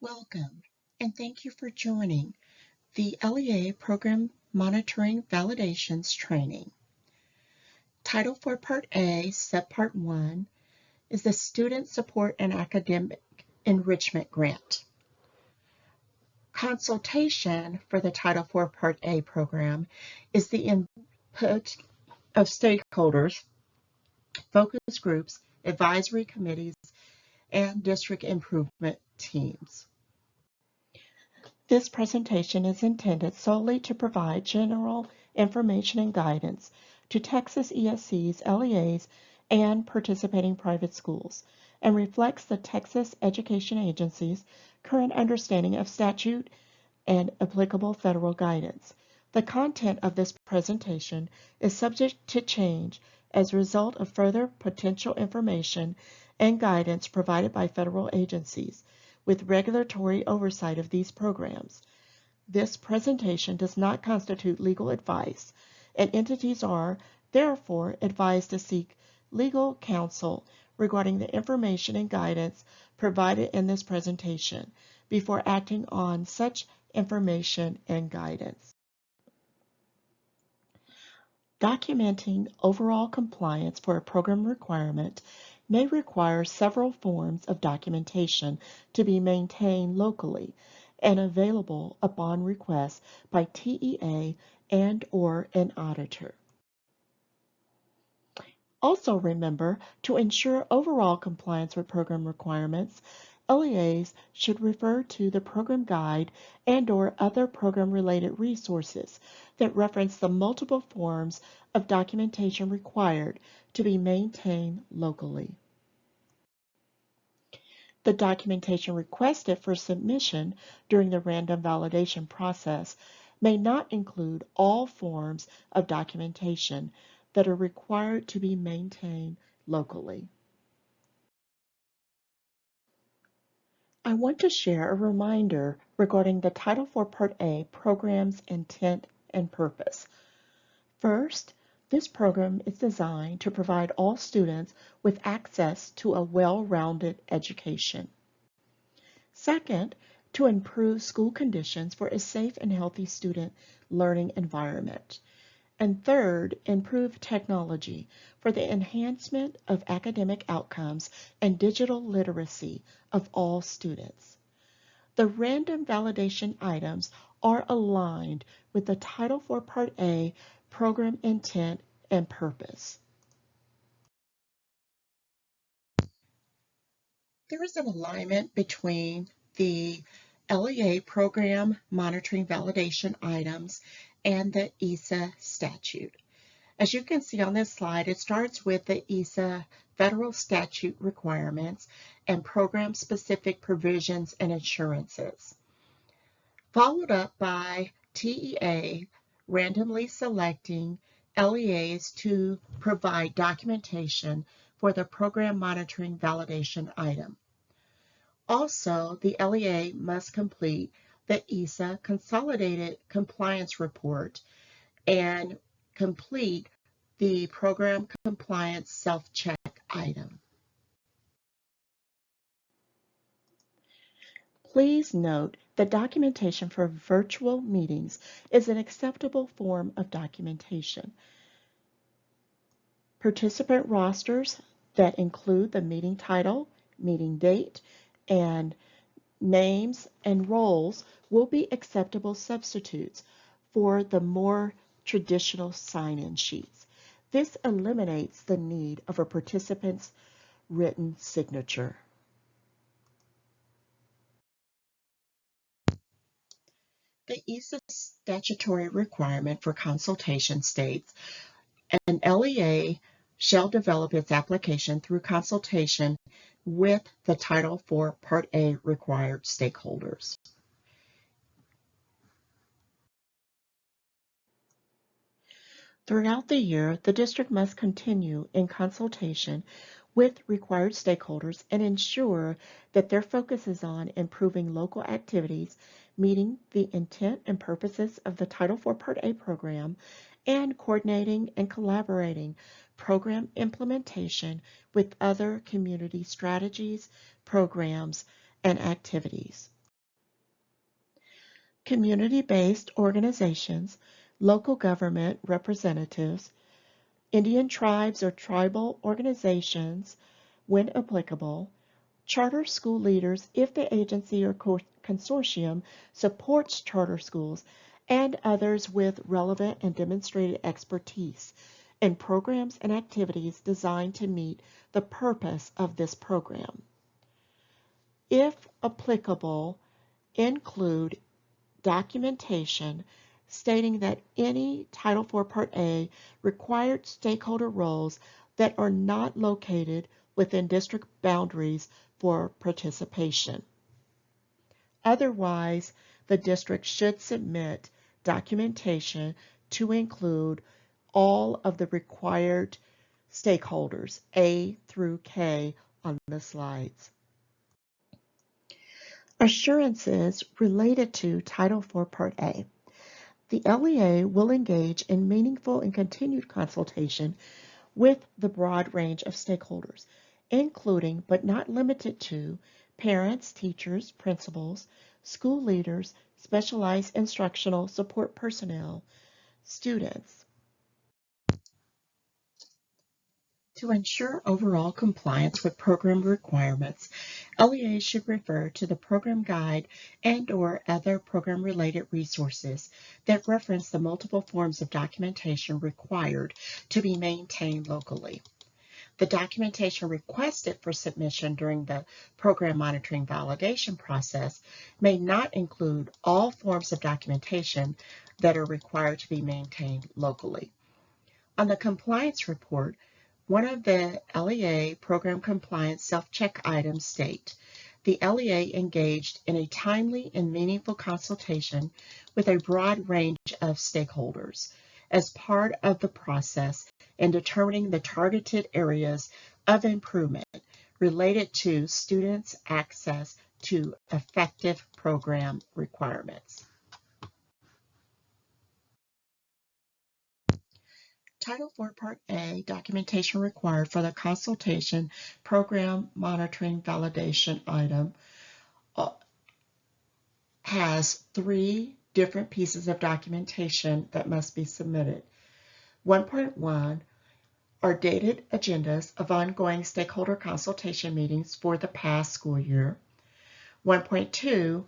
Welcome, and thank you for joining the LEA Program Monitoring Validations Training. Title for Part A, Subpart 1, is the Student Support and Academic Enrichment Grant. Consultation for the Title IV Part A program is the input of stakeholders, focus groups, advisory committees, and district improvement teams. This presentation is intended solely to provide general information and guidance to Texas ESCs, LEAs, and participating private schools, and reflects the Texas Education Agency's current understanding of statute and applicable federal guidance. The content of this presentation is subject to change as a result of further potential information and guidance provided by federal agencies with regulatory oversight of these programs. This presentation does not constitute legal advice, and entities are, therefore, advised to seek legal counsel regarding the information and guidance provided in this presentation before acting on such information and guidance. Documenting overall compliance for a program requirement may require several forms of documentation to be maintained locally and available upon request by TEA and/or an auditor. Also remember, to ensure overall compliance with program requirements, LEAs should refer to the program guide and/or other program-related resources that reference the multiple forms of documentation required to be maintained locally. The documentation requested for submission during the random validation process may not include all forms of documentation that are required to be maintained locally. I want to share a reminder regarding the Title IV Part A program's intent and purpose. First, this program is designed to provide all students with access to a well-rounded education. Second, to improve school conditions for a safe and healthy student learning environment. And third, improve technology for the enhancement of academic outcomes and digital literacy of all students. The random validation items are aligned with the Title IV Part A program intent and purpose. There is an alignment between the LEA program monitoring validation items and the ESA statute. As you can see on this slide, it starts with the ESA federal statute requirements and program-specific provisions and assurances, followed up by TEA randomly selecting LEAs to provide documentation for the program monitoring validation item. Also, the LEA must complete the ESA Consolidated Compliance Report and complete the Program Compliance Self-Check item. Please note that documentation for virtual meetings is an acceptable form of documentation. Participant rosters that include the meeting title, meeting date, and names and roles will be acceptable substitutes for the more traditional sign-in sheets. This eliminates the need of a participant's written signature. The ESA statutory requirement for consultation states an LEA shall develop its application through consultation with the Title IV Part A required stakeholders. Throughout the year, the district must continue in consultation with required stakeholders and ensure that their focus is on improving local activities, meeting the intent and purposes of the Title IV Part A program, and coordinating and collaborating program implementation with other community strategies, programs, and activities. community-based organizations, local government representatives, Indian tribes or tribal organizations, when applicable, charter school leaders if the agency or consortium supports charter schools, and others with relevant and demonstrated expertise in programs and activities designed to meet the purpose of this program. If applicable, include documentation stating that any Title IV Part A required stakeholder roles that are not located within district boundaries for participation. Otherwise, the district should submit documentation to include all of the required stakeholders, A through K, on the slides. Assurances related to Title IV Part A. The LEA will engage in meaningful and continued consultation with the broad range of stakeholders, including but not limited to parents, teachers, principals, school leaders, specialized instructional support personnel, students. To ensure overall compliance with program requirements, LEA should refer to the program guide and/or other program-related resources that reference the multiple forms of documentation required to be maintained locally. The documentation requested for submission during the program monitoring validation process may not include all forms of documentation that are required to be maintained locally. On the compliance report, one of the LEA program compliance self-check items state, the LEA engaged in a timely and meaningful consultation with a broad range of stakeholders as part of the process in determining the targeted areas of improvement related to students' access to effective program requirements. Title IV Part A documentation required for the consultation program monitoring validation item has 3 different pieces of documentation that must be submitted. 1.1 are dated agendas of ongoing stakeholder consultation meetings for the past school year. 1.2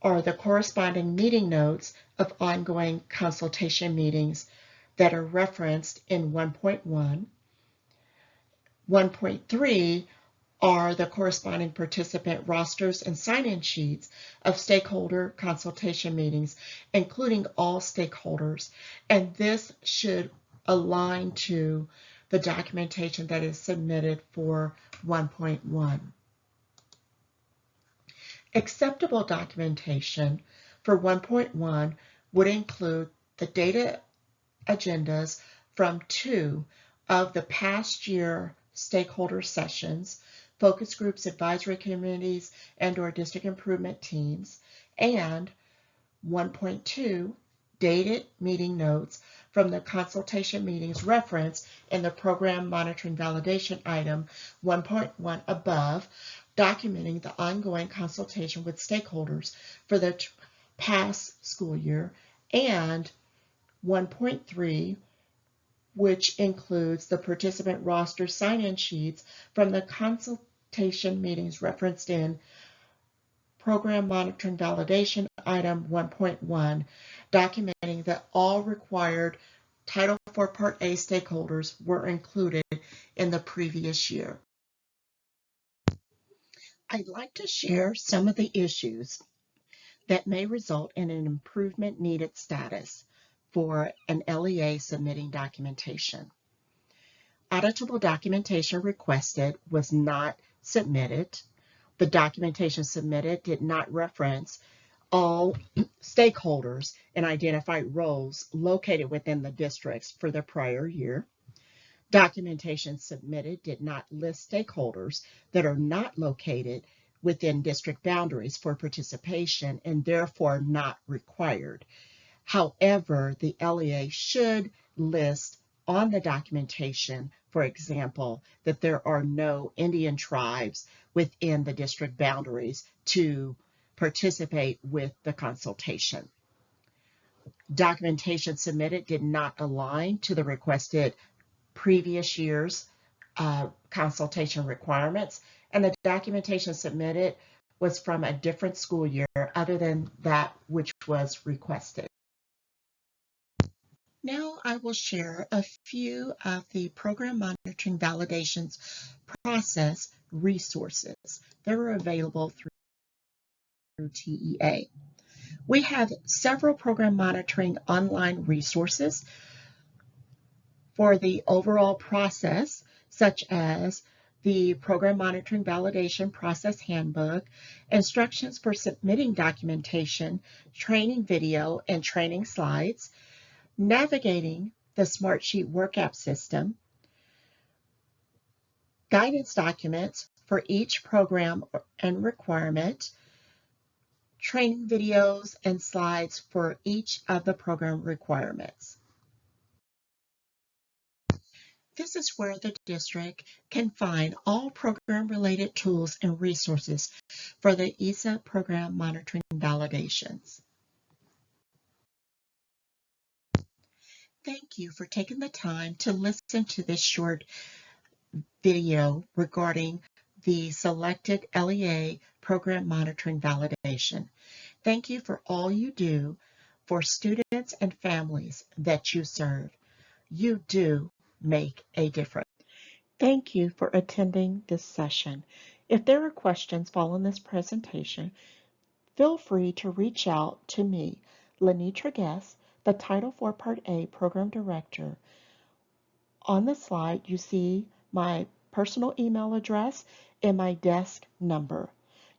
are the corresponding meeting notes of ongoing consultation meetings that are referenced in 1.1. 1.3 are the corresponding participant rosters and sign-in sheets of stakeholder consultation meetings, including all stakeholders, and this should align to the documentation that is submitted for 1.1. Acceptable documentation for 1.1 would include the data agendas from 2 of the past year stakeholder sessions, focus groups, advisory committees, and/or district improvement teams, and 1.2 dated meeting notes from the consultation meetings referenced in the program monitoring validation item 1.1 above, documenting the ongoing consultation with stakeholders for the past school year, and 1.3, which includes the participant roster sign-in sheets from the consultation meetings referenced in Program Monitoring Validation Item 1.1, documenting that all required Title IV Part A stakeholders were included in the previous year. I'd like to share some of the issues that may result in an improvement needed status for an LEA submitting documentation. Auditable documentation requested was not submitted. The documentation submitted did not reference all stakeholders and identified roles located within the districts for the prior year. Documentation submitted did not list stakeholders that are not located within district boundaries for participation and therefore not required. However, the LEA should list on the documentation, for example, that there are no Indian tribes within the district boundaries to participate with the consultation. Documentation submitted did not align to the requested previous year's consultation requirements, and the documentation submitted was from a different school year other than that which was requested. Now I will share a few of the program monitoring validations process resources that are available through TEA. We have several program monitoring online resources for the overall process, such as the Program Monitoring Validation Process Handbook, instructions for submitting documentation, training video and training slides, navigating the Smartsheet work app system, guidance documents for each program and requirement, training videos and slides for each of the program requirements. This is where the district can find all program-related tools and resources for the ESA program monitoring validations. Thank you for taking the time to listen to this short video regarding the selected LEA program monitoring validation. Thank you for all you do for students and families that you serve. You do make a difference. Thank you for attending this session. If there are questions following this presentation, feel free to reach out to me, Lenitra Guest, the Title IV Part A Program Director. On the slide, you see my personal email address and my desk number.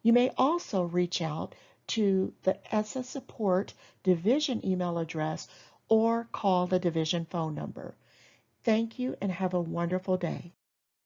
You may also reach out to the ESSA Support Division email address or call the division phone number. Thank you and have a wonderful day.